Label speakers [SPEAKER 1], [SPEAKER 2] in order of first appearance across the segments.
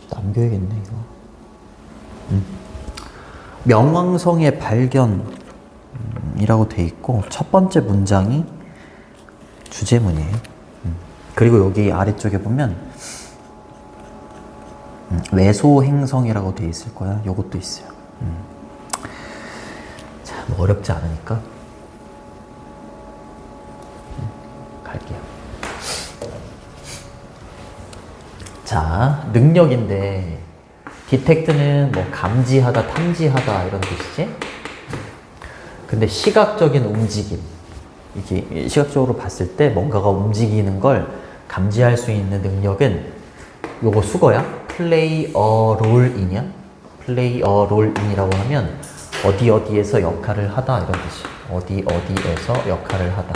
[SPEAKER 1] 남겨야겠네 이거. 명왕성의 발견이라고 돼 있고 첫 번째 문장이 주제문이에요. 그리고 여기 아래쪽에 보면 외소행성이라고 돼 있을 거야. 요것도 있어요. 자, 뭐 어렵지 않으니까 갈게요. 자, 능력인데 디텍트는 뭐 감지하다, 탐지하다 이런 뜻이지. 근데 시각적인 움직임, 이게 시각적으로 봤을 때 뭔가가 움직이는 걸 감지할 수 있는 능력은 요거 수거야. 플레이 어 롤이냐? 플레이 어 롤인이라고 하면 어디 어디에서 역할을 하다 이런 뜻이야. 어디 어디에서 역할을 하다.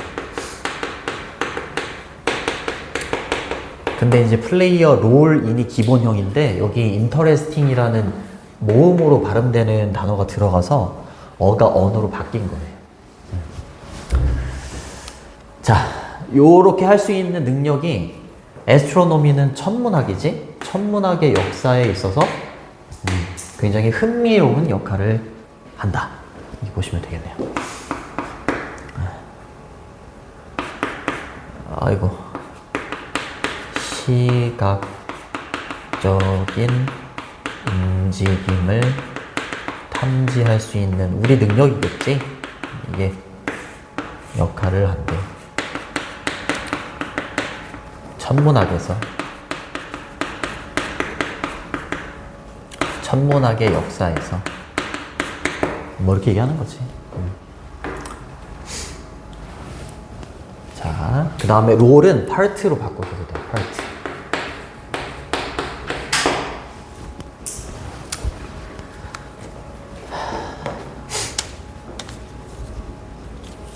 [SPEAKER 1] 근데 이제 플레이어 롤인이 기본형인데 여기 interesting이라는 모음으로 발음되는 단어가 들어가서 어가 언어로 바뀐 거예요. 자, 요렇게 할 수 있는 능력이 애스트로노미는 천문학이지? 천문학의 역사에 있어서 굉장히 흥미로운 역할을 한다. 이렇게 보시면 되겠네요. 아이고. 시각적인 움직임을 탐지할 수 있는 우리 능력이겠지? 이게 역할을 한대. 천문학에서 천문학의 역사에서 뭐 이렇게 얘기하는 거지. 자, 그 다음에 롤은 파트로 바꿔줘도 돼. 파트.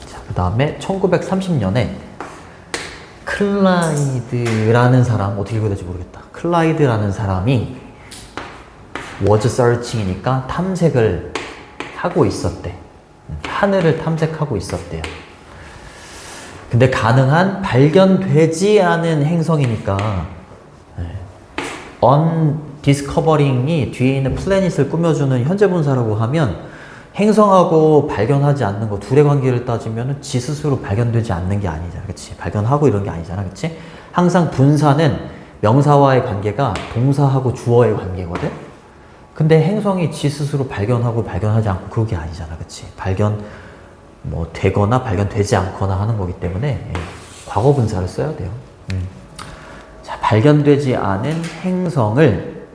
[SPEAKER 1] 자, 그 다음에 1930년에 클라이드라는 사람, 어떻게 읽어야 될지 모르겠다. 클라이드라는 사람이 was searching이니까 탐색을 하고 있었대. 하늘을 탐색하고 있었대요. 근데 가능한 발견되지 않은 행성이니까 undiscovering이 뒤에 있는 플래닛을 꾸며주는 현재분사라고 하면 행성하고 발견하지 않는 거 둘의 관계를 따지면 지 스스로 발견되지 않는 게 아니잖아. 그치? 발견하고 이런 게 아니잖아. 그치? 항상 분사는 명사와의 관계가 동사하고 주어의 관계거든? 근데 행성이 지 스스로 발견하고 발견하지 않고 그게 아니잖아. 그치? 발견 뭐 되거나 발견되지 않거나 하는 거기 때문에 과거 분사를 써야 돼요. 자, 발견되지 않은 행성을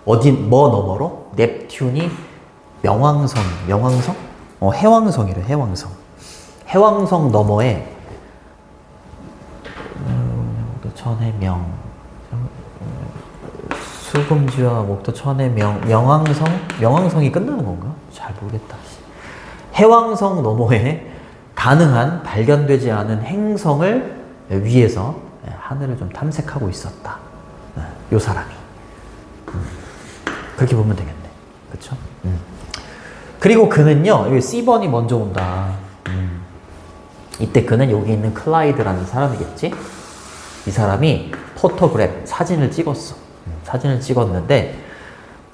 [SPEAKER 1] 어디 뭐 너머로 넵튠이 명왕성 해왕성이래. 해왕성 너머에 목도 천해 수금지와 목도 천해 명왕성이 끝나는 건가? 잘 모르겠다. 해왕성 너머에 가능한 발견되지 않은 행성을 위해서 하늘을 좀 탐색하고 있었다. 요 사람이. 그렇게 보면 되겠네. 그쵸? 그리고 그는요, 여기 C번이 먼저 온다. 이때 그는 여기 있는 클라이드라는 사람이겠지? 이 사람이 포토그래프, 사진을 찍었어. 사진을 찍었는데,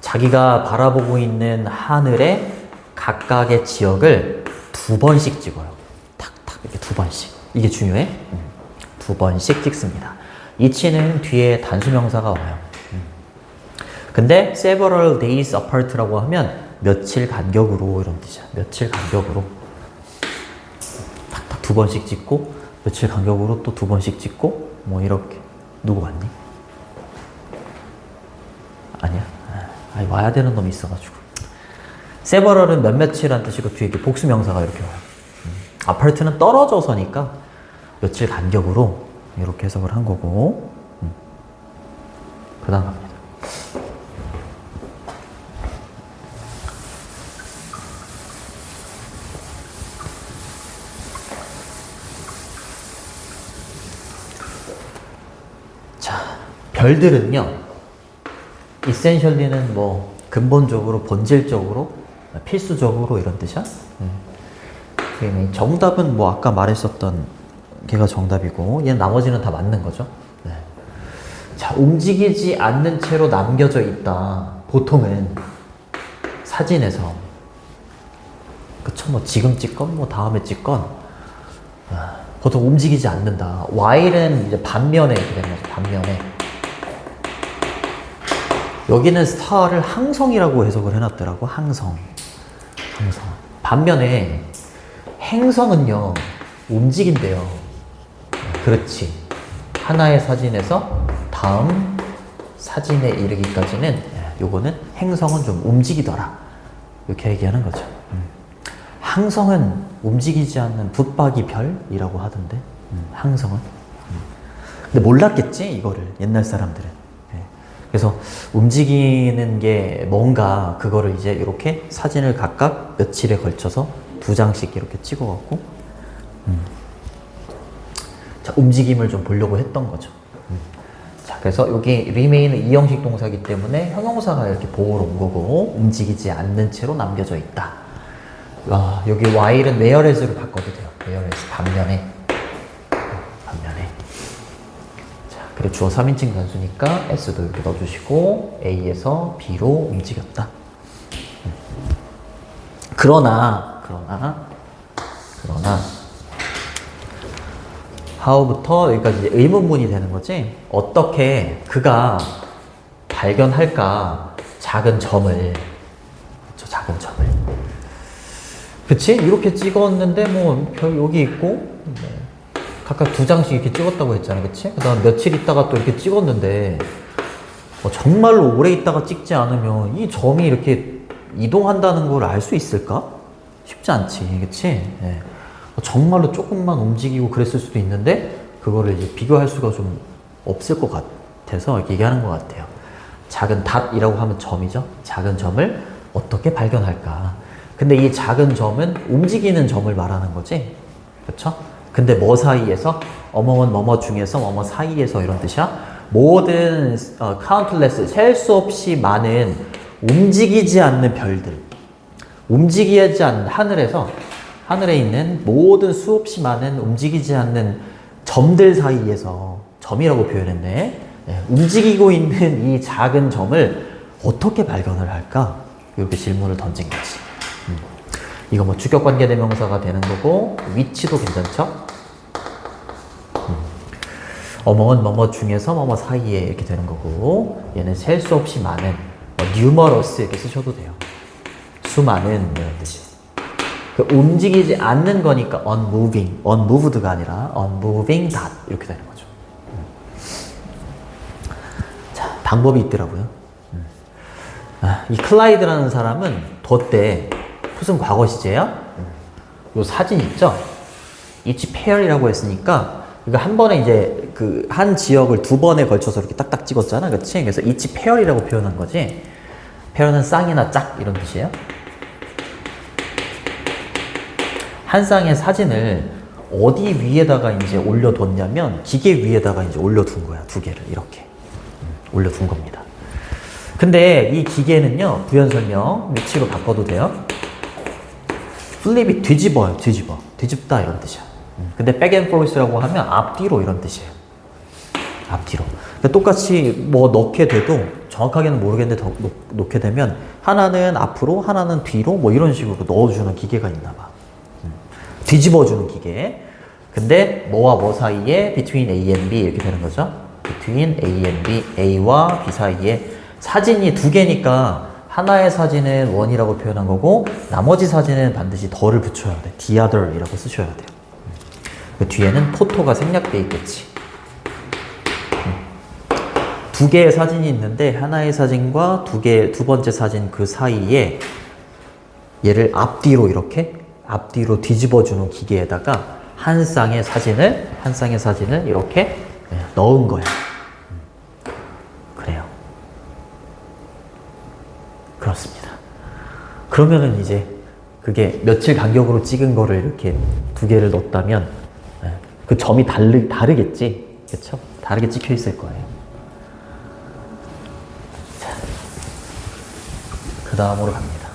[SPEAKER 1] 자기가 바라보고 있는 하늘의 각각의 지역을 2번씩 찍어요. 탁탁 이렇게 2번씩. 이게 중요해? 2번씩 찍습니다. each는 뒤에 단수명사가 와요. 근데 several days apart라고 하면 며칠 간격으로 이런 뜻이야. 며칠 간격으로 탁탁 2번씩 찍고 며칠 간격으로 또 2번씩 찍고 뭐 이렇게. 누구 왔니? 아니야? 아니, 와야 되는 놈이 있어가지고. several은 몇몇이란 뜻이고 뒤에 이렇게 복수명사가 이렇게 와요. 아파트는 떨어져서니까 며칠 간격으로 이렇게 해석을 한 거고. 그 다음 갑니다. 자, 별들은요, essentially는 뭐 근본적으로, 본질적으로, 필수적으로 이런 뜻이야. 정답은 뭐 아까 말했었던 걔가 정답이고, 얘는 나머지는 다 맞는 거죠. 네. 자, 움직이지 않는 채로 남겨져 있다. 보통은 사진에서. 그쵸? 뭐 지금 찍건 뭐 다음에 찍건 보통 움직이지 않는다. while은 이제 반면에 이렇게 되는 거죠. 반면에. 여기는 스타를 항성이라고 해석을 해놨더라고. 항성. 반면에 행성은요, 움직인대요. 그렇지. 하나의 사진에서 다음 사진에 이르기까지는 요거는 행성은 좀 움직이더라. 이렇게 얘기하는 거죠. 항성은 움직이지 않는 붙박이 별이라고 하던데. 항성은. 근데 몰랐겠지, 이거를. 옛날 사람들은. 그래서 움직이는 게 뭔가 그거를 이제 이렇게 사진을 각각 며칠에 걸쳐서 2장씩 이렇게 찍어갖고 자, 움직임을 좀 보려고 했던 거죠. 자, 그래서 여기 remain은 이형식 동사이기 때문에 형용사가 이렇게 보호로 온 거고 움직이지 않는 채로 남겨져 있다. 여기 while은 where as로 바꿔도 돼요. where as 반면에. 그리고 주어 3인칭 단수니까 s도 이렇게 넣어주시고 A에서 B로 움직였다. 그러나 how부터 여기까지 이제 의문문이 되는 거지. 어떻게 그가 발견할까? 작은 점을. 그치? 이렇게 찍었는데 뭐 별 여기 있고 각각 2장씩 이렇게 찍었다고 했잖아. 그치? 그 다음 며칠 있다가 또 이렇게 찍었는데 정말로 오래 있다가 찍지 않으면 이 점이 이렇게 이동한다는 걸 알 수 있을까? 쉽지 않지. 그치? 네. 정말로 조금만 움직이고 그랬을 수도 있는데 그거를 이제 비교할 수가 좀 없을 것 같아서 이렇게 얘기하는 것 같아요. 작은 닷이라고 하면 점이죠. 작은 점을 어떻게 발견할까? 근데 이 작은 점은 움직이는 점을 말하는 거지. 그쵸? 근데 뭐 사이에서? 어머원 뭐뭐 중에서 뭐뭐 사이에서 이런 뜻이야. 모든 countless, 셀 수 없이 많은 움직이지 않는 별들, 움직이지 않는 하늘에 있는 모든 수없이 많은 움직이지 않는 점들 사이에서, 점이라고 표현했네. 네, 움직이고 있는 이 작은 점을 어떻게 발견을 할까? 이렇게 질문을 던진 거지. 이거 뭐 주격관계대명사가 되는 거고 위치도 괜찮죠? 어머원 뭐뭐 중에서 뭐뭐 사이에 이렇게 되는 거고 얘는 셀 수 없이 많은 numerous 이렇게 쓰셔도 돼요. 수많은 이런 뜻이. 그 움직이지 않는 거니까 unmoved가 아니라 unmoving dot 이렇게 되는 거죠. 자, 방법이 있더라고요. 이 클라이드라는 사람은 덧때 무슨 과거 시제야? 요 사진 있죠? each pair이라고 했으니까 이거 한 번에 이제 그 한 지역을 2번에 걸쳐서 이렇게 딱딱 찍었잖아. 그치? 그래서 each pair이라고 표현한 거지. pair는 쌍이나 짝 이런 뜻이에요. 한 쌍의 사진을 어디 위에다가 이제 올려뒀냐면 기계 위에다가 이제 올려둔 거야. 2개를 이렇게 올려둔 겁니다. 근데 이 기계는요, 부연 설명 위치로 바꿔도 돼요. 플립이 뒤집다 이런 뜻이야. 근데 back and forth라고 하면 앞뒤로 이런 뜻이에요. 앞뒤로. 그러니까 똑같이 뭐 넣게 돼도 정확하게는 모르겠는데 더 넣게 되면 하나는 앞으로, 하나는 뒤로 뭐 이런 식으로 넣어주는 기계가 있나 봐. 뒤집어주는 기계. 근데 뭐와 뭐 사이에 between A and B 이렇게 되는 거죠. between A and B, A와 B 사이에 사진이 2개니까 하나의 사진은 one이라고 표현한 거고 나머지 사진은 반드시 더를 붙여야 돼. the other 이라고 쓰셔야 돼요. 그 뒤에는 포토가 생략돼 있겠지. 2개의 사진이 있는데 하나의 사진과 두 번째 사진 그 사이에 얘를 앞뒤로 앞뒤로 뒤집어주는 기계에다가 한 쌍의 사진을 이렇게 넣은 거야. 그래요. 그렇습니다. 그러면은 이제 그게 며칠 간격으로 찍은 거를 이렇게 2개를 넣었다면 그 점이 다르겠지. 그쵸? 다르게 찍혀 있을 거예요. 자, 그 다음으로 갑니다.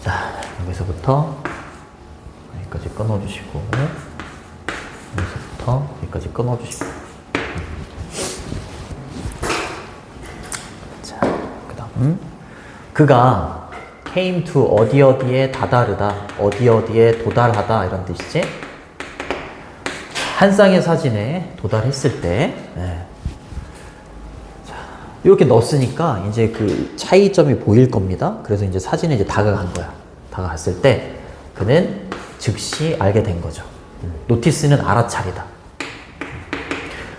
[SPEAKER 1] 자, 여기서부터 여기까지 건 끊어주시고 여기서부터 여기까지 끊어주시고 자, 그 다음 그가 came to 어디 어디에 다다르다 어디 어디에 도달하다 이런 뜻이지. 한 쌍의 사진에 도달했을 때 자, 이렇게 넣었으니까 이제 그 차이점이 보일 겁니다. 그래서 이제 사진에 이제 다가간 거야. 다가갔을 때 그는 즉시 알게 된 거죠. 노티스는 알아차리다.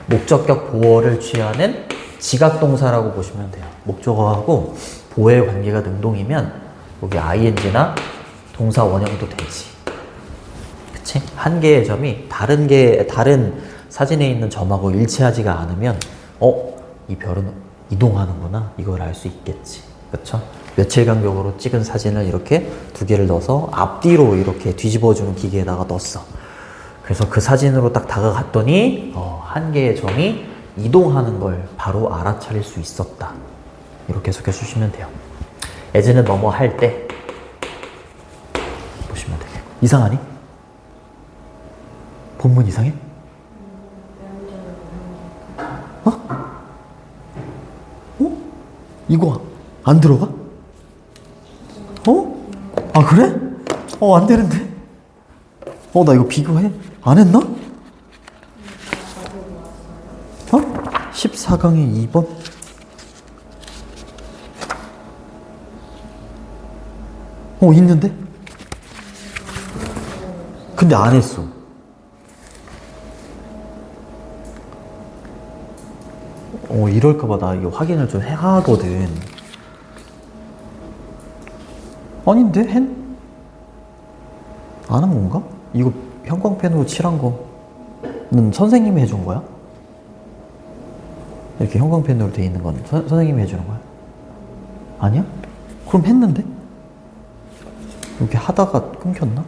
[SPEAKER 1] 목적격 보어를 취하는 지각동사라고 보시면 돼요. 목적어하고 보어의 관계가 능동이면 여기 ing나 동사 원형도 되지. 그치? 한 개의 점이 다른 사진에 있는 점하고 일치하지가 않으면 이 별은 이동하는구나 이걸 알 수 있겠지. 그쵸? 며칠 간격으로 찍은 사진을 이렇게 두 개를 넣어서 앞뒤로 이렇게 뒤집어주는 기계에다가 넣었어. 그래서 그 사진으로 딱 다가갔더니 한 개의 점이 이동하는 걸 바로 알아차릴 수 있었다. 이렇게 해석해 주시면 돼요. as는 뭐뭐 할 때 보시면 돼요. 이상하니? 본문 이상해? 이거 안 들어가? 아 그래? 안 되는데? 나 이거 비교해? 안 했나? 14강의 2번? 있는데? 근데 안 했어. 이럴까봐 나 이거 확인을 좀 해야 하거든. 아닌데? 안 한 건가? 이거 형광펜으로 칠한 거는 선생님이 해준 거야? 이렇게 형광펜으로 돼 있는 건 선생님이 해주는 거야? 아니야? 그럼 했는데? 이렇게 하다가 끊겼나?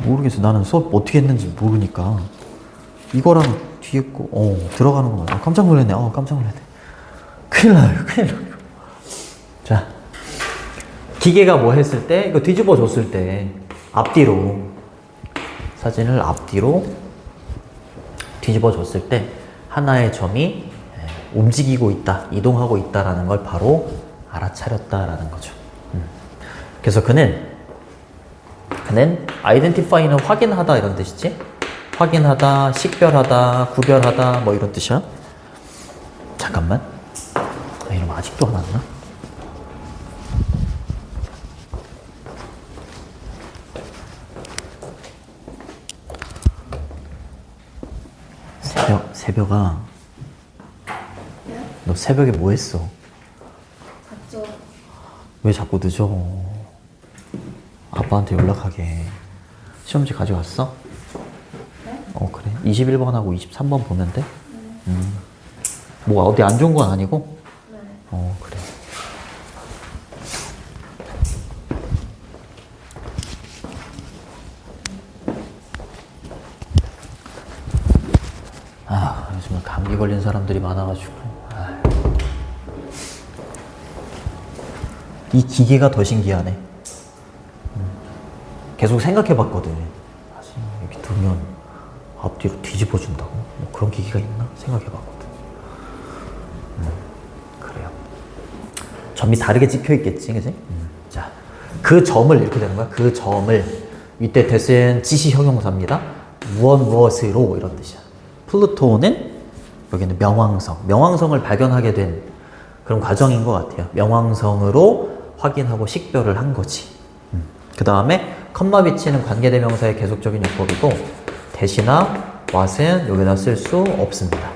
[SPEAKER 1] 모르겠어. 나는 수업 어떻게 했는지 모르니까. 이거랑 뒤에 거, 들어가는 거. 깜짝 놀랐네. 깜짝 놀랐네. 큰일 나요. 자, 기계가 뭐 했을 때, 이거 뒤집어 줬을 때, 앞뒤로, 사진을 앞뒤로 뒤집어 줬을 때, 하나의 점이 움직이고 있다, 이동하고 있다라는 걸 바로 알아차렸다라는 거죠. 그래서 그는 identify는 확인하다 이런 뜻이지? 확인하다, 식별하다, 구별하다 뭐 이런 뜻이야. 잠깐만. 이러면 아직도 안 왔나? 새벽아. 너 새벽에 뭐 했어?
[SPEAKER 2] 갔죠.
[SPEAKER 1] 왜 자꾸 늦어? 아빠한테 연락하게. 시험지 가져왔어?
[SPEAKER 2] 네?
[SPEAKER 1] 그래. 21번하고 23번 보면 돼? 뭐 어디 안 좋은 건 아니고?
[SPEAKER 2] 네.
[SPEAKER 1] 그래. 요즘에 감기 걸린 사람들이 많아가지고. 이 기계가 더 신기하네. 계속 생각해봤거든. 이렇게 두면 앞뒤로 뒤집어준다고? 뭐 그런 기계가 있나? 생각해봤거든. 그래요. 점이 다르게 찍혀있겠지, 그지? 자, 그 점을 이렇게 되는 거야. 그 점을. 이때 대신 지시 형용사입니다. 무엇으로 이런 뜻이야. 플루토는 여기는 명왕성을 발견하게 된 그런 과정인 것 같아요. 명왕성으로 확인하고 식별을 한 거지. 그 다음에 컴마 비치는 관계대명사의 계속적인 용법이고 대시나 what은 여기다 쓸 수 없습니다.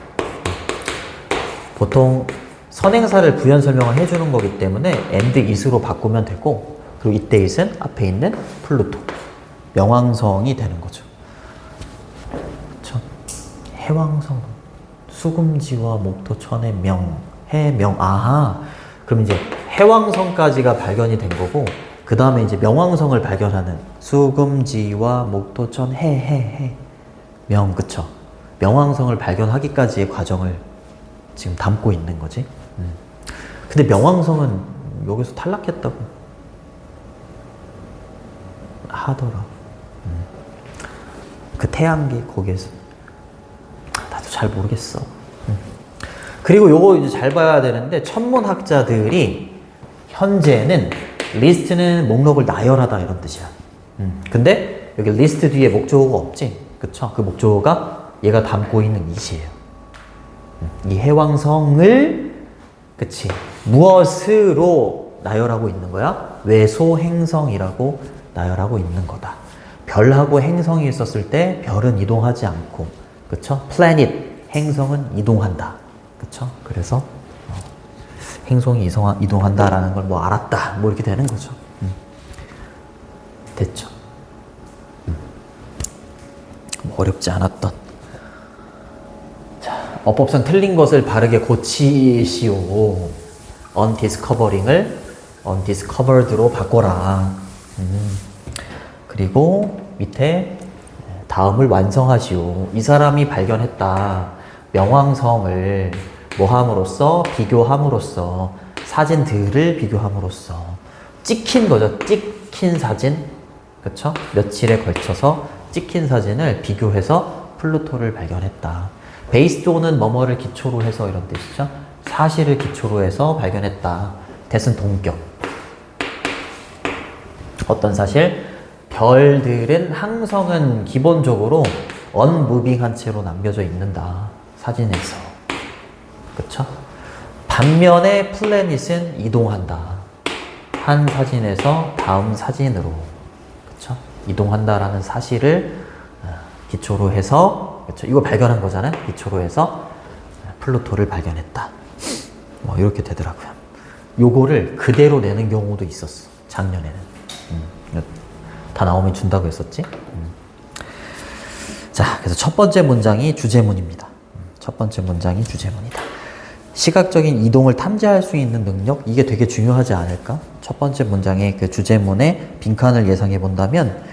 [SPEAKER 1] 보통 선행사를 부연 설명을 해주는 거기 때문에 and is로 바꾸면 되고 그리고 이때 is은 앞에 있는 플루토 명왕성이 되는 거죠. 그쵸? 해왕성 수금지와 목토천의 해명 아하 그럼 이제 해왕성까지가 발견이 된 거고 그 다음에 이제 명왕성을 발견하는 수금지와 목토천 명 그쵸? 명왕성을 발견하기까지의 과정을 지금 담고 있는 거지. 근데 명왕성은 여기서 탈락했다고. 하더라. 그 태양계 거기에서. 나도 잘 모르겠어. 그리고 요거 이제 잘 봐야 되는데, 천문학자들이 현재는 리스트는 목록을 나열하다 이런 뜻이야. 근데 여기 리스트 뒤에 목조어가 없지? 그쵸? 그 목조어가 얘가 담고 있는 이시예요. 이 해왕성을, 그치? 무엇으로 나열하고 있는 거야? 외소행성이라고 나열하고 있는 거다. 별하고 행성이 있었을 때 별은 이동하지 않고, 그쵸? planet, 행성은 이동한다. 그쵸? 그래서 행성이 이동한다라는 걸 뭐 알았다. 뭐 이렇게 되는 거죠. 됐죠? 뭐 어렵지 않았던. 자, 어법상 틀린 것을 바르게 고치시오. undiscovering을 undiscovered로 바꿔라. 그리고 밑에 다음을 완성하시오. 이 사람이 발견했다. 명왕성을 뭐 함으로써? 비교함으로써, 사진들을 비교함으로써, 찍힌 거죠. 찍힌 사진. 그쵸? 며칠에 걸쳐서 찍힌 사진을 비교해서 플루토를 발견했다. 베이스드 온은 뭐뭐를 기초로 해서 이런 뜻이죠. 사실을 기초로 해서 발견했다. 대신 동격. 어떤 사실? 별들은 항성은 기본적으로 언무빙한 채로 남겨져 있는다. 사진에서. 그쵸? 반면에 플래닛은 이동한다. 한 사진에서 다음 사진으로. 그쵸? 이동한다라는 사실을 기초로 해서, 그쵸? 이거 발견한 거잖아요. 기초로 해서 플루토를 발견했다. 뭐 이렇게 되더라고요. 요거를 그대로 내는 경우도 있었어. 작년에는. 다 나오면 준다고 했었지. 자, 그래서 첫 번째 문장이 주제문입니다. 첫 번째 문장이 주제문이다. 시각적인 이동을 탐지할 수 있는 능력, 이게 되게 중요하지 않을까? 첫 번째 문장의 그 주제문의 빈칸을 예상해 본다면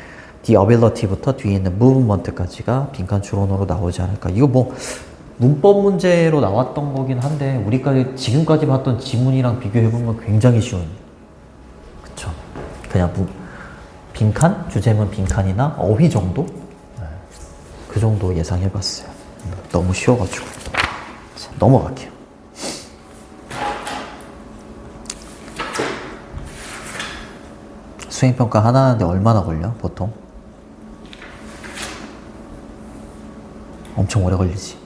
[SPEAKER 1] the ability부터 뒤에 있는 movement까지가 빈칸 추론으로 나오지 않을까? 이거 뭐 문법 문제로 나왔던 거긴 한데 우리까지 지금까지 봤던 지문이랑 비교해 보면 굉장히 쉬운. 그쵸? 그냥 빈칸, 주제문 빈칸이나 어휘 정도, 그 정도 예상해 봤어요. 너무 쉬워가지고. 자, 넘어갈게요. 수행평가 하나 하는데 얼마나 걸려, 보통? 엄청 오래 걸리지.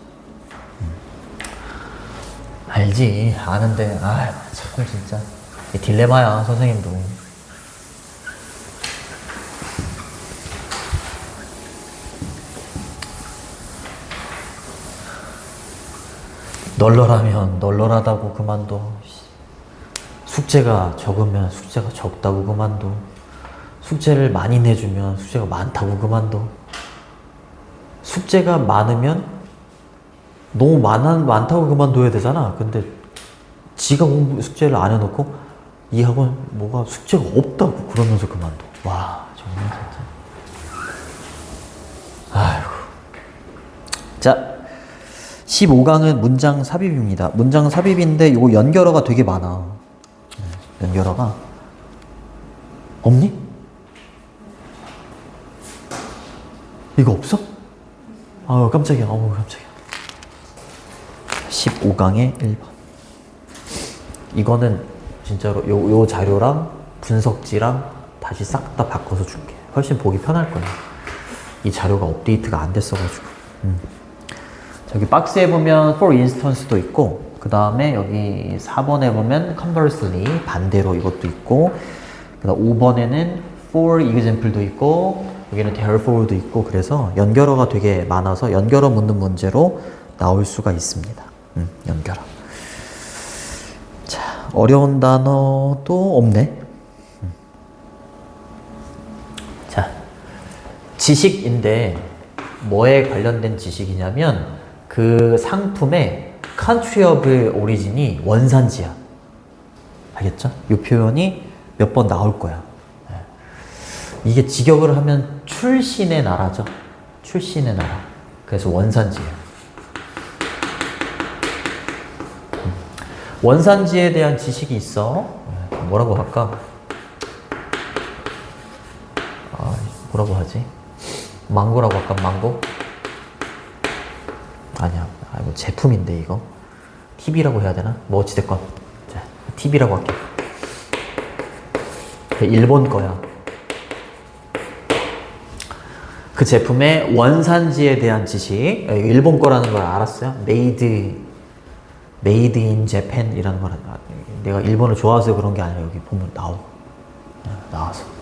[SPEAKER 1] 알지, 아는데, 아유, 참, 진짜. 이 딜레마야, 선생님도. 널널하면 널널하다고 그만둬. 숙제가 적으면 숙제가 적다고 그만둬. 숙제를 많이 내주면 숙제가 많다고 그만둬. 숙제가 많으면 너무 많다고 그만둬야 되잖아. 근데 지가 숙제를 안 해놓고 이 학원 뭐가 숙제가 없다고 그러면서 그만둬. 와, 정말 진짜. 아이고. 자, 15강은 문장 삽입입니다. 문장 삽입인데 이거 연결어가 되게 많아. 연결어가 없니? 이거 없어? 아유, 깜짝이야. 어머, 깜짝이야. 15강의 1번. 이거는 진짜로 요 자료랑 분석지랑 다시 싹 다 바꿔서 줄게. 훨씬 보기 편할 거야. 이 자료가 업데이트가 안 됐어가지고. 저기 박스에 보면 for instance도 있고, 그 다음에 여기 4번에 보면 conversely 반대로 이것도 있고, 그 다음 5번에는 for example도 있고, 여기는 therefore도 있고, 그래서 연결어가 되게 많아서 연결어 묻는 문제로 나올 수가 있습니다. 연결어. 자, 어려운 단어도 없네. 자, 지식인데 뭐에 관련된 지식이냐면 그 상품의 country of origin이 원산지야. 알겠죠? 이 표현이 몇 번 나올 거야. 이게 직역을 하면 출신의 나라죠. 출신의 나라. 그래서 원산지예요. 원산지에 대한 지식이 있어. 뭐라고 할까? 뭐라고 하지? 망고라고 할까? 망고? 아니야. 이거 제품인데 이거. TV라고 해야 되나? 뭐 어찌됐건. 자, TV라고 할게. 일본 거야. 그 제품의 원산지에 대한 지식. 일본 거라는 걸 알았어요? Made in Japan이라는 걸. 내가 일본을 좋아해서 그런 게 아니라 여기 보면 나와서.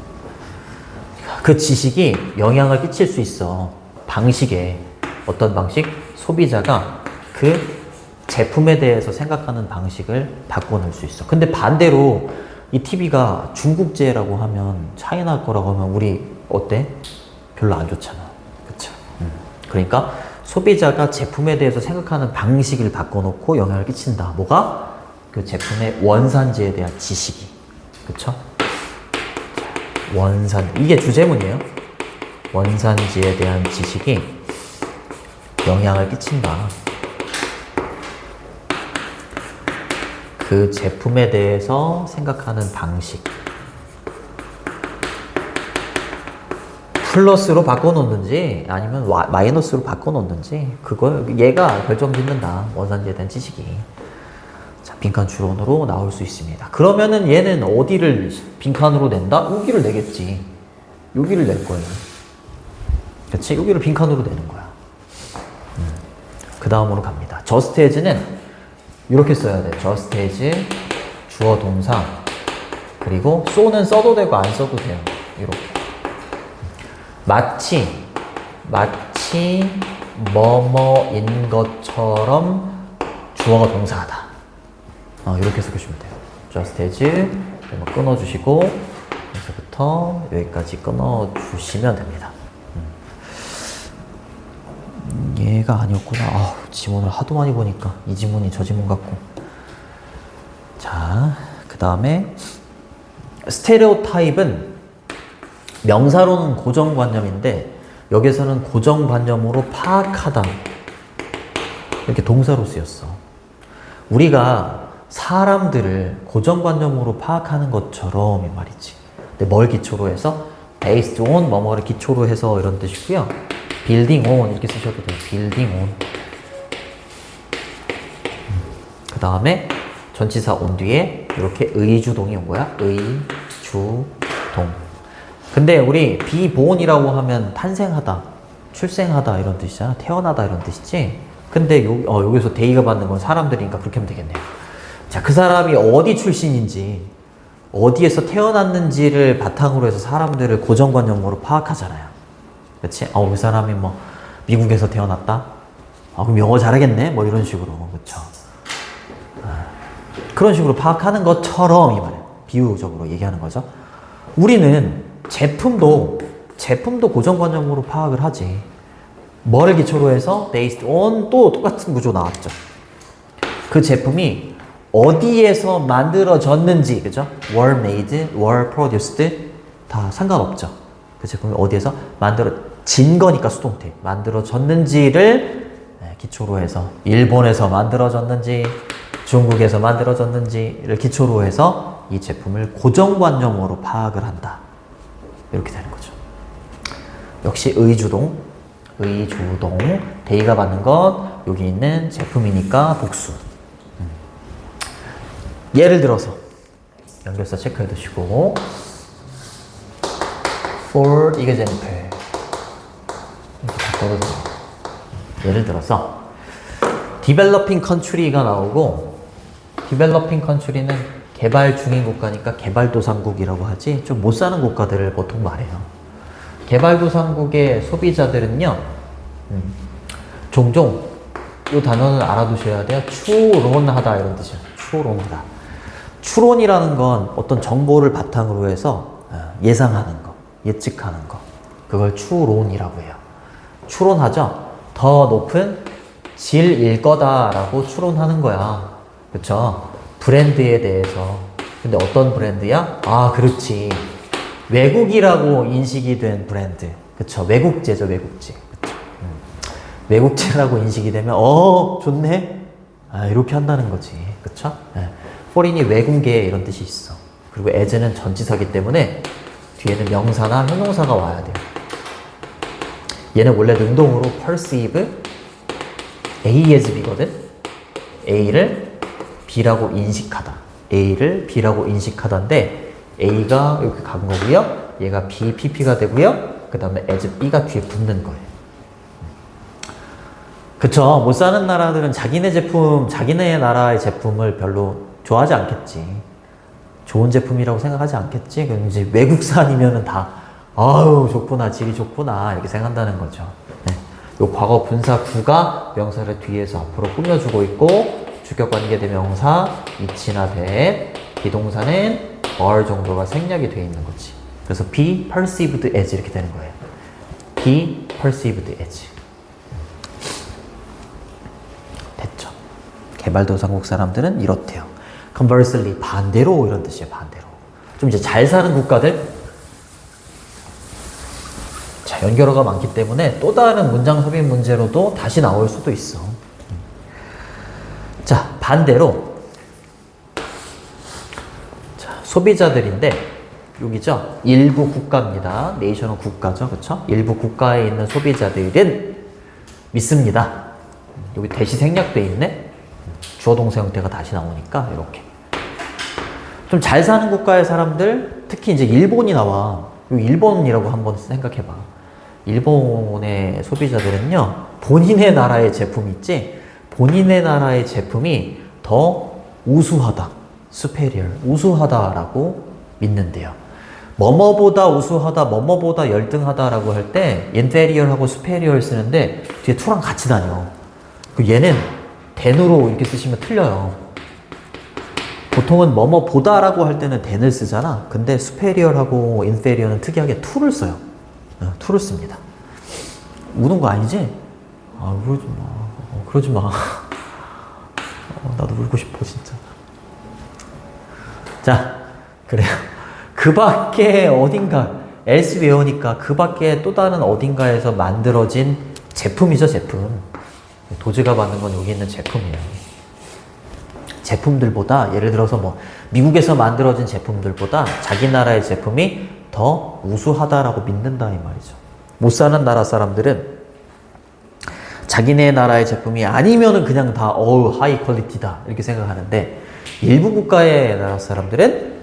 [SPEAKER 1] 그 지식이 영향을 끼칠 수 있어. 방식에. 어떤 방식? 소비자가 그 제품에 대해서 생각하는 방식을 바꿔놓을 수 있어. 근데 반대로 이 TV가 중국제라고 하면 차이나 거라고 하면 우리 어때? 별로 안 좋잖아. 그쵸? 그러니까 소비자가 제품에 대해서 생각하는 방식을 바꿔놓고 영향을 끼친다. 뭐가? 그 제품의 원산지에 대한 지식이. 그쵸? 이게 주제문이에요. 원산지에 대한 지식이 영향을 끼친다. 그 제품에 대해서 생각하는 방식. 플러스로 바꿔놓는지 아니면 마이너스로 바꿔놓는지 얘가 결정짓는다. 원산지에 대한 지식이. 자, 빈칸 추론으로 나올 수 있습니다. 그러면은 얘는 어디를 빈칸으로 낸다? 여기를 내겠지. 여기를 낼 거예요. 그치? 여기를 빈칸으로 내는 거야. 그 다음으로 갑니다. just as는 이렇게 써야 돼. just as 주어 동사 그리고 so는 써도 되고 안 써도 돼요. 이렇게. 마치 뭐뭐인 것처럼 주어가 동사하다. 이렇게 써주시면 돼요. just as 끊어주시고 여기서부터 여기까지 끊어주시면 됩니다. 얘가 아니었구나. 지문을 하도 많이 보니까 이 지문이 저 지문 같고. 자, 그 다음에 스테레오타입은 명사로는 고정관념인데 여기서는 고정관념으로 파악하다 이렇게 동사로 쓰였어. 우리가 사람들을 고정관념으로 파악하는 것처럼 이 말이지. 근데 뭘 기초로 해서? based on 뭐뭐를 기초로 해서 이런 뜻이고요. building on 이렇게 쓰셔도 돼요. building on. 그 다음에 전치사 on 뒤에 이렇게 의주동이 온 거야. 의주동. 근데 우리 be born이라고 하면 탄생하다, 출생하다 이런 뜻이잖아. 태어나다 이런 뜻이지. 근데 여기서 대의가 받는 건 사람들이니까 그렇게 하면 되겠네요. 자, 그 사람이 어디 출신인지, 어디에서 태어났는지를 바탕으로 해서 사람들을 고정관념으로 파악하잖아요. 그치? 그 사람이 뭐 미국에서 태어났다? 그럼 영어 잘하겠네? 뭐 이런 식으로. 그쵸? 그런 식으로 파악하는 것처럼 이 말이에요. 비유적으로 얘기하는 거죠. 우리는 제품도 고정관념으로 파악을 하지. 뭐를 기초로 해서? based on 또 똑같은 구조 나왔죠. 그 제품이 어디에서 만들어졌는지, 그죠? were made, were produced 다 상관없죠. 그 제품이 어디에서 만들어진 거니까 수동태. 만들어졌는지를 기초로 해서 일본에서 만들어졌는지 중국에서 만들어졌는지를 기초로 해서 이 제품을 고정관념으로 파악을 한다. 이렇게 되는 거죠. 역시 의주동, 대의가 받는 것, 여기 있는 제품이니까 복수. 예를 들어서 연결사 체크해 두시고 for example 이렇게 바꿔도 됩니다. 예를 들어서 developing country가 나오고 developing country는 개발 중인 국가니까 개발도상국이라고 하지 좀 못 사는 국가들을 보통 말해요. 개발도상국의 소비자들은요 종종 이 단어는 알아두셔야 돼요. 추론하다 이런 뜻이에요. 추론하다. 추론이라는 건 어떤 정보를 바탕으로 해서 예상하는 거, 예측하는 거. 그걸 추론이라고 해요. 추론하죠? 더 높은 질일 거다라고 추론하는 거야. 그쵸? 브랜드에 대해서. 근데 어떤 브랜드야? 그렇지. 외국이라고 인식이 된 브랜드. 그쵸? 외국제죠, 외국제. 그쵸? 외국제라고 인식이 되면, 좋네? 이렇게 한다는 거지. 그쵸? foreign이 외국계 이런 뜻이 있어. 그리고 as는 전치사기 때문에 뒤에는 명사나 형용사가 와야 돼요. 얘는 원래 능동으로 perceive A as B거든. A를 B라고 인식하다. A를 B라고 인식하다인데 A가 이렇게 간 거고요. 얘가 B, PP가 되고요. 그 다음에 as B가 뒤에 붙는 거예요. 그쵸. 못 사는 나라들은 자기네 나라의 제품을 별로 좋아하지 않겠지. 좋은 제품이라고 생각하지 않겠지. 그럼 이제 외국산이면은 다, 아유, 좋구나, 질이 좋구나, 이렇게 생각한다는 거죠. 네. 요 과거 분사 구가 명사를 뒤에서 앞으로 꾸며주고 있고, 주격관계 대명사, 이치나 대, 비동사는 are 정도가 생략이 되어 있는 거지. 그래서 be perceived as 이렇게 되는 거예요. be perceived as. 됐죠. 개발도상국 사람들은 이렇대요. conversely, 반대로 이런 뜻이에요. 반대로. 좀 이제 잘 사는 국가들, 자, 연결어가 많기 때문에 또 다른 문장 섭입 문제로도 다시 나올 수도 있어. 자, 반대로. 자, 소비자들인데, 여기죠. 일부 국가입니다. 네이션은 국가죠. 그쵸? 일부 국가에 있는 소비자들은 믿습니다. 여기 대시 생략돼 있네. 주어 동사 형태가 다시 나오니까 이렇게. 좀 잘 사는 국가의 사람들, 특히 이제 일본이 나와. 일본이라고 한번 생각해봐. 일본의 소비자들은요, 본인의 나라의 제품 있지? 본인의 나라의 제품이 더 우수하다. superior. 우수하다라고 믿는데요. 뭐뭐보다 우수하다, 뭐뭐보다 열등하다라고 할 때 inferior하고 superior 쓰는데 뒤에 to랑 같이 다녀. 얘는 than으로 이렇게 쓰시면 틀려요. 보통은 뭐뭐보다라고 할 때는 than을 쓰잖아. 근데 superior하고 inferior는 특이하게 to를 써요. to를 씁니다. 우는 거 아니지? 아, 그러지 마. 그러지 마. 나도 울고 싶어, 진짜. 자, 그래요. 그 밖에 어딘가, elsewhere니까 그 밖에 또 다른 어딘가에서 만들어진 제품이죠, 제품. 도지가 받는 건 여기 있는 제품이에요. 제품들보다, 예를 들어서 뭐, 미국에서 만들어진 제품들보다 자기 나라의 제품이 더 우수하다라고 믿는다, 이 말이죠. 못 사는 나라 사람들은 자기네 나라의 제품이 아니면은 그냥 다, 하이 퀄리티다. 이렇게 생각하는데, 일부 국가의 나라 사람들은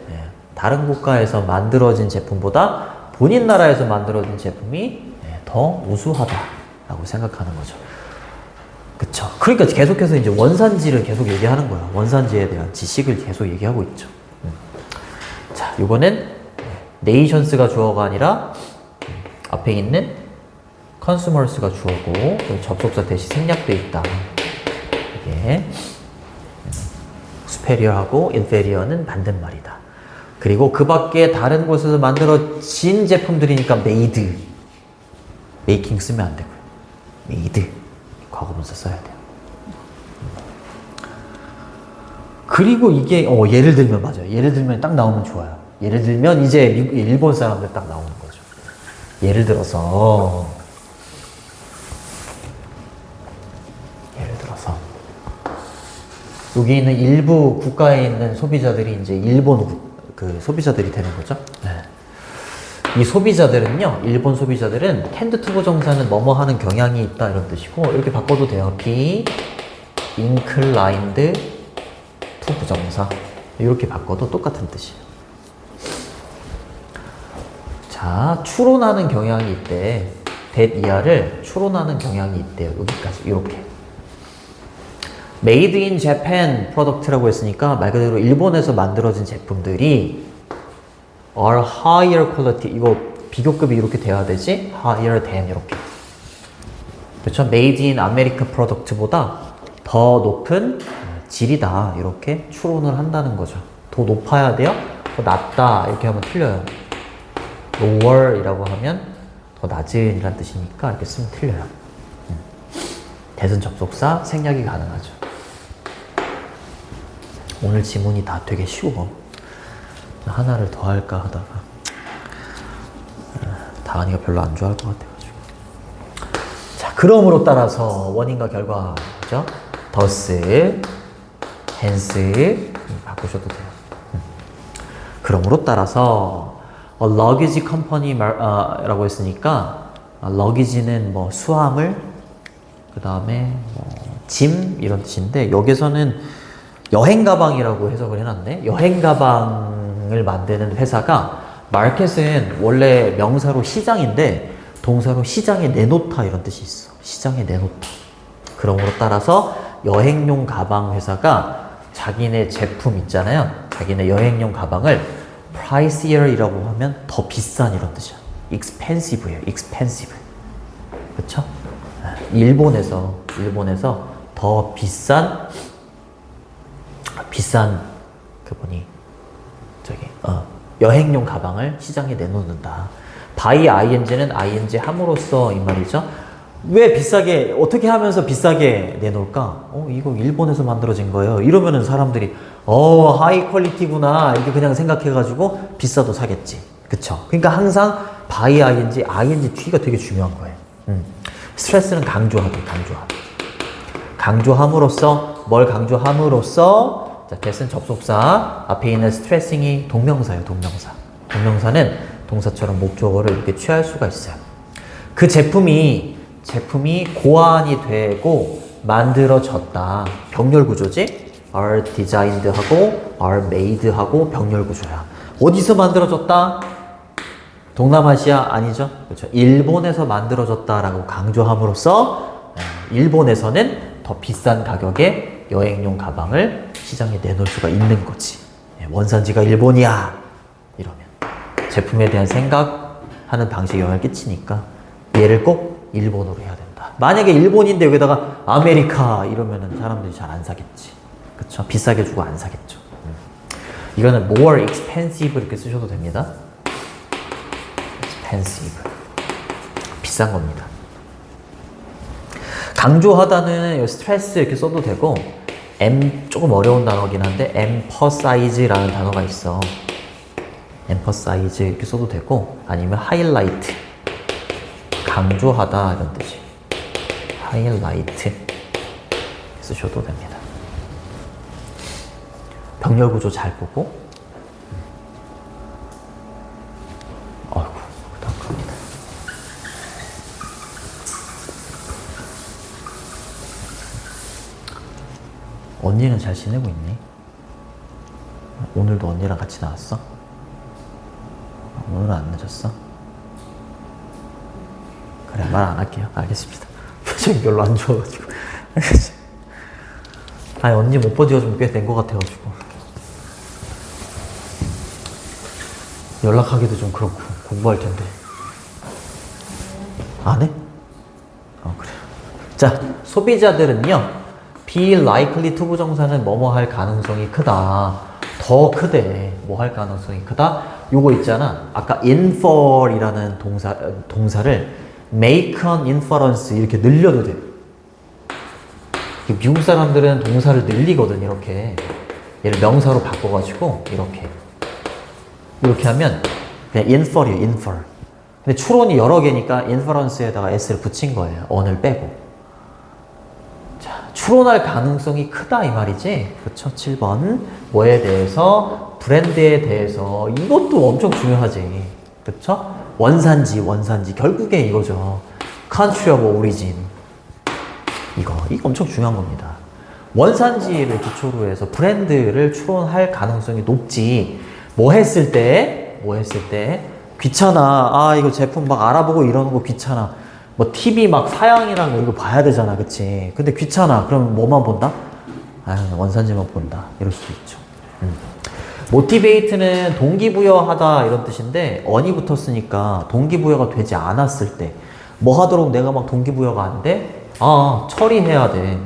[SPEAKER 1] 다른 국가에서 만들어진 제품보다 본인 나라에서 만들어진 제품이 더 우수하다라고 생각하는 거죠. 그쵸. 그러니까 계속해서 이제 원산지를 계속 얘기하는 거야. 원산지에 대한 지식을 계속 얘기하고 있죠. 자, 요거는 nations가 주어가 아니라 앞에 있는 consumers가 주어고 접속사 대시 생략돼 있다. 이게 superior하고 inferior는 반대말이다. 그리고 그 밖에 다른 곳에서 만들어진 제품들이니까 made, making 쓰면 안 되고요. made, 과거분사 써야 돼요. 그리고 이게 예를 들면 맞아요. 예를 들면 딱 나오면 좋아요. 예를 들면 이제 일본 사람들 딱 나오는 거죠. 예를 들어서 여기 있는 일부 국가에 있는 소비자들이 이제 일본 그 소비자들이 되는 거죠. 네. 이 소비자들은요, 일본 소비자들은 tend to 부정사는 뭐뭐 하는 경향이 있다 이런 뜻이고 이렇게 바꿔도 돼요. be inclined to 부정사 이렇게 바꿔도 똑같은 뜻이에요. 자, 추론하는 경향이 있대. that 이하를 추론하는 경향이 있대요. 여기까지 이렇게. Made in Japan 프로덕트라고 했으니까 말 그대로 일본에서 만들어진 제품들이 are higher quality. 이거 비교급이 이렇게 돼야 되지? higher than 이렇게. 그렇죠? Made in America 프로덕트보다 더 높은 질이다. 이렇게 추론을 한다는 거죠. 더 높아야 돼요? 더 낮다. 이렇게 하면 틀려요. lower 이라고 하면 더 낮은 이란 뜻이니까 이렇게 쓰면 틀려요. 대선 접속사 생략이 가능하죠. 오늘 지문이 다 되게 쉬워. 하나를 더 할까 하다가 다은이가 별로 안 좋아할 것 같아가지고. 자, 그러므로 따라서 원인과 결과죠. thus, hence 바꾸셔도 돼요. 그러므로 따라서 a luggage company 라고 했으니까 러기지는 뭐 수화물, 그 다음에 짐 이런 뜻인데 여기서는 여행 가방이라고 해석을 해놨네. 여행 가방을 만드는 회사가 마켓은 원래 명사로 시장인데 동사로 시장에 내놓다 이런 뜻이 있어. 시장에 내놓다. 그러므로 따라서 여행용 가방 회사가 자기네 제품 있잖아요. 자기네 여행용 가방을 pricier-이라고 하면 더 비싼 이런 뜻이야. expensive예요. expensive. 그쵸? 일본에서 더 비싼 그분이 여행용 가방을 시장에 내놓는다. by ing는 ing 함으로써 이 말이죠. 왜 비싸게 어떻게 하면서 비싸게 내놓을까? 이거 일본에서 만들어진 거예요. 이러면은 사람들이 하이 퀄리티구나 이렇게 그냥 생각해가지고 비싸도 사겠지. 그쵸? 그러니까 항상 by ing 뒤가 되게 중요한 거예요. 스트레스는 강조하다. 강조함으로써 뭘 강조함으로써 자, that은 접속사 앞에 있는 stressing이 동명사예요. 동명사는 동사처럼 목적어를 이렇게 취할 수가 있어요. 그 제품이 고안이 되고 만들어졌다. 병렬 구조지? are designed 하고 are made 하고 병렬 구조야. 어디서 만들어졌다? 동남아시아 아니죠? 그렇죠. 일본에서 만들어졌다라고 강조함으로써 일본에서는 더 비싼 가격에 여행용 가방을 시장에 내놓을 수가 있는 거지. 원산지가 일본이야. 이러면 제품에 대한 생각하는 방식에 영향을 끼치니까 얘를 꼭 일본어로 해야 된다. 만약에 일본인데 여기다가 아메리카 이러면은 사람들이 잘 안 사겠지. 그쵸? 비싸게 주고 안 사겠죠. 이거는 more expensive 이렇게 쓰셔도 됩니다. expensive. 비싼 겁니다. 강조하다는 스트레스 이렇게 써도 되고 조금 어려운 단어긴 한데 emphasize라는 단어가 있어. emphasize 이렇게 써도 되고 아니면 highlight 강조하다 이런 뜻이 highlight 쓰셔도 됩니다. 병렬 구조 잘 보고 아이고 그다음 갑니다. 언니는 잘 지내고 있니? 오늘도 언니랑 같이 나왔어? 오늘은 안 늦었어? 그래, 말 안 할게요. 알겠습니다. 표정이 별로 안 좋아가지고. 아니, 언니 못 본 지가 좀 꽤 된 것 같아가지고. 연락하기도 좀 그렇고, 공부할 텐데. 안 해? 그래요. 자, 소비자들은요, be likely to 부정사는 뭐뭐 할 가능성이 크다. 더 크대. 뭐 할 가능성이 크다? 요거 있잖아. 아까 infer이라는 동사를 make an inference 이렇게 늘려도 돼. 미국 사람들은 동사를 늘리거든, 이렇게. 얘를 명사로 바꿔가지고, 이렇게 하면 그냥 infer이에요, infer. 근데 추론이 여러 개니까 inference에다가 s를 붙인 거예요. on을 빼고. 자, 추론할 가능성이 크다 이 말이지. 그렇죠? 7번. 뭐에 대해서? 브랜드에 대해서. 이것도 엄청 중요하지. 그렇죠? 원산지. 결국에 이거죠. country of origin. 이거 엄청 중요한 겁니다. 원산지를 기초로 해서 브랜드를 추론할 가능성이 높지. 뭐 했을 때? 귀찮아. 이거 제품 막 알아보고 이러는 거 귀찮아. 뭐 TV 막 사양이랑 이거 봐야 되잖아. 그치? 근데 귀찮아. 그럼 뭐만 본다? 원산지만 본다. 이럴 수도 있죠. 모티베이트는 동기부여하다 이런 뜻인데 언이 붙었으니까 동기부여가 되지 않았을 때 뭐 하도록 내가 막 동기부여가 안 돼? 처리해야 돼.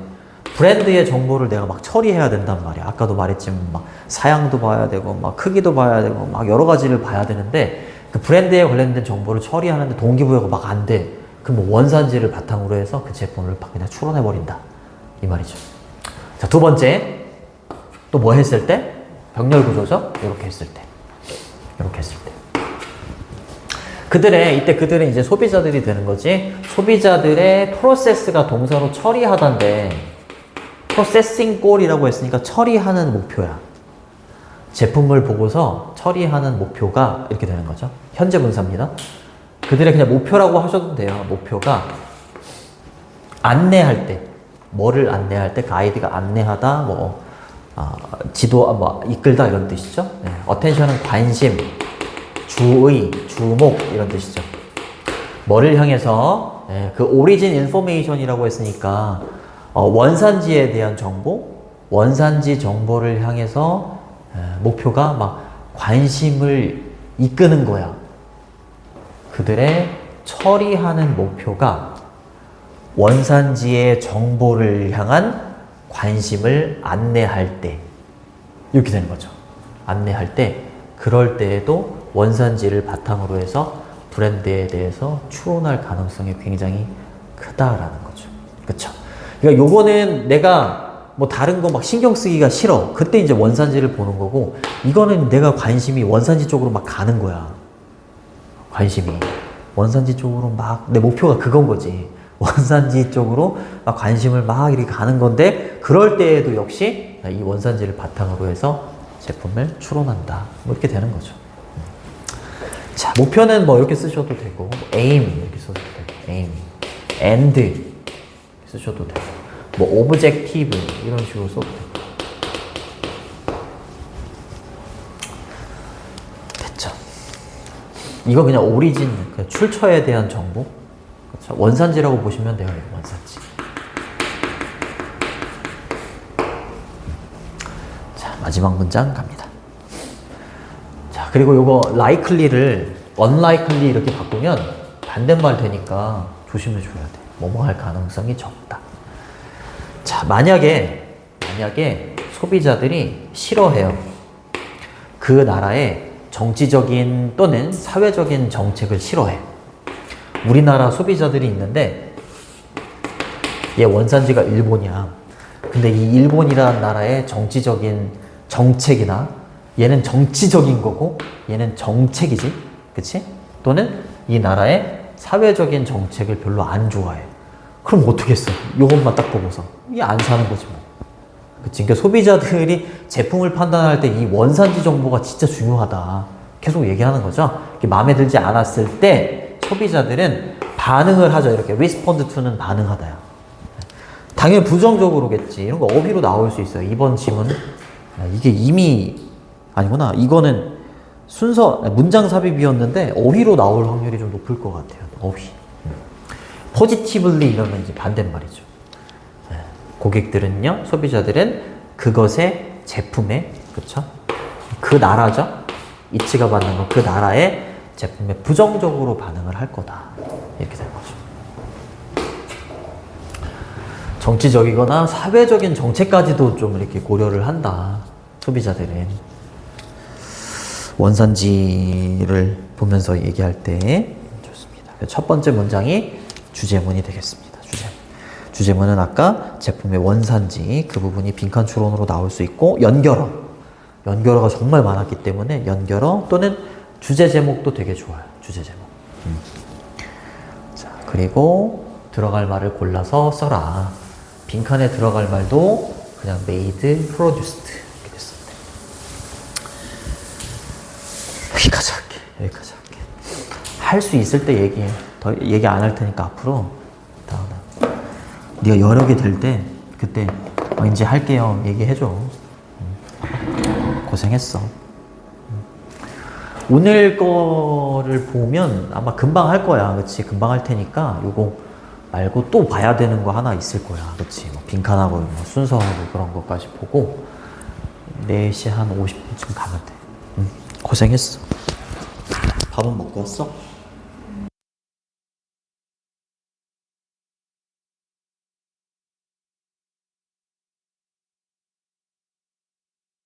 [SPEAKER 1] 브랜드의 정보를 내가 막 처리해야 된단 말이야. 아까도 말했지만 막 사양도 봐야 되고 막 크기도 봐야 되고 막 여러 가지를 봐야 되는데 그 브랜드에 관련된 정보를 처리하는데 동기부여가 막 안 돼. 그럼 뭐 원산지를 바탕으로 해서 그 제품을 그냥 추론해버린다. 이 말이죠. 자, 두 번째. 또 뭐 했을 때? 병렬 구조죠? 이렇게 했을 때. 그들은 이제 소비자들이 되는 거지. 소비자들의 프로세스가 동사로 처리하다인데, 프로세싱 골이라고 했으니까 처리하는 목표야. 제품을 보고서 처리하는 목표가 이렇게 되는 거죠. 현재 분사입니다. 그들의 그냥 목표라고 하셔도 돼요. 목표가 안내할 때, 뭐를 안내할 때, 가이드가 안내하다, 지도, 이끌다 이런 뜻이죠. 네. 어텐션은 관심, 주의, 주목 이런 뜻이죠. 뭐를 향해서 그 오리진 인포메이션이라고 했으니까 원산지에 대한 정보, 원산지 정보를 향해서 목표가 막 관심을 이끄는 거야. 그들의 처리하는 목표가 원산지의 정보를 향한 관심을 안내할 때 이렇게 되는 거죠. 안내할 때 그럴 때에도 원산지를 바탕으로 해서 브랜드에 대해서 추론할 가능성이 굉장히 크다라는 거죠. 그쵸? 그러니까 요거는 내가 뭐 다른 거 막 신경 쓰기가 싫어. 그때 이제 원산지를 보는 거고, 이거는 내가 관심이 원산지 쪽으로 막 가는 거야. 관심이. 원산지 쪽으로 막, 내 목표가 그건 거지. 원산지 쪽으로 막 관심을 막 이렇게 가는 건데, 그럴 때에도 역시 이 원산지를 바탕으로 해서 제품을 추론한다. 뭐 이렇게 되는 거죠. 자, 목표는 뭐 이렇게 쓰셔도 되고, aim 이렇게 써도 되고, aim, and 쓰셔도 되고, 뭐 objective 이런 식으로 써도 되고. 됐죠. 이거 그냥 오리진, 그냥 출처에 대한 정보. 그렇죠? 원산지라고 보시면 돼요. 원산지. 자, 마지막 문장 갑니다. 자, 그리고 요거 likely를 unlikely 이렇게 바꾸면 반대말 되니까 조심해 줘야 돼. 뭐뭐 할 가능성이 적다. 자, 만약에 소비자들이 싫어해요. 그 나라의 정치적인 또는 사회적인 정책을 싫어해. 우리나라 소비자들이 있는데 얘 원산지가 일본이야. 근데 이 일본이라는 나라의 정치적인 정책이나 얘는 정치적인 거고 얘는 정책이지. 그치? 또는 이 나라의 사회적인 정책을 별로 안 좋아해. 그럼 어떻게 했어? 요것만 딱 보고서. 이게 안 사는 거지 뭐. 그치? 그러니까 소비자들이 제품을 판단할 때 이 원산지 정보가 진짜 중요하다. 계속 얘기하는 거죠. 마음에 들지 않았을 때 소비자들은 반응을 하죠. 이렇게 respond to는 반응하다야. 당연히 부정적으로겠지. 이런 거 어휘로 나올 수 있어요. 이번 지문. 이게 이미 아니구나. 이거는 순서 문장 삽입이었는데 어휘로 나올 확률이 좀 높을 것 같아요. 어휘. positively 이러면 이제 반대말이죠. 고객들은요, 소비자들은 그것의 제품에, 그쵸? 그 나라죠? 이치가 받는 거, 그 나라의 제품에 부정적으로 반응을 할 거다. 이렇게 되는 거죠. 정치적이거나 사회적인 정책까지도 좀 이렇게 고려를 한다. 소비자들은. 원산지를 보면서 얘기할 때 좋습니다. 첫 번째 문장이 주제문이 되겠습니다. 주제문은 아까 제품의 원산지 그 부분이 빈칸 추론으로 나올 수 있고 연결어가 정말 많았기 때문에 연결어 또는 주제 제목도 되게 좋아요. 주제 제목. 자, 그리고 들어갈 말을 골라서 써라. 빈칸에 들어갈 말도 그냥 made, produced 이렇게 됐습니다. 여기까지 할게. 할 수 있을 때 얘기해. 더 얘기 안 할 테니까 앞으로 다음에 네가 여러 개 될 때 그때 이제 할게요 얘기해줘. 고생했어. 오늘 거를 보면 아마 금방 할 거야. 그치? 금방 할 테니까 요거 말고 또 봐야 되는 거 하나 있을 거야. 그치? 뭐 빈칸하고 뭐 순서하고 그런 것까지 보고 4시 한 50분쯤 가면 돼. 고생했어. 밥은 먹고 왔어?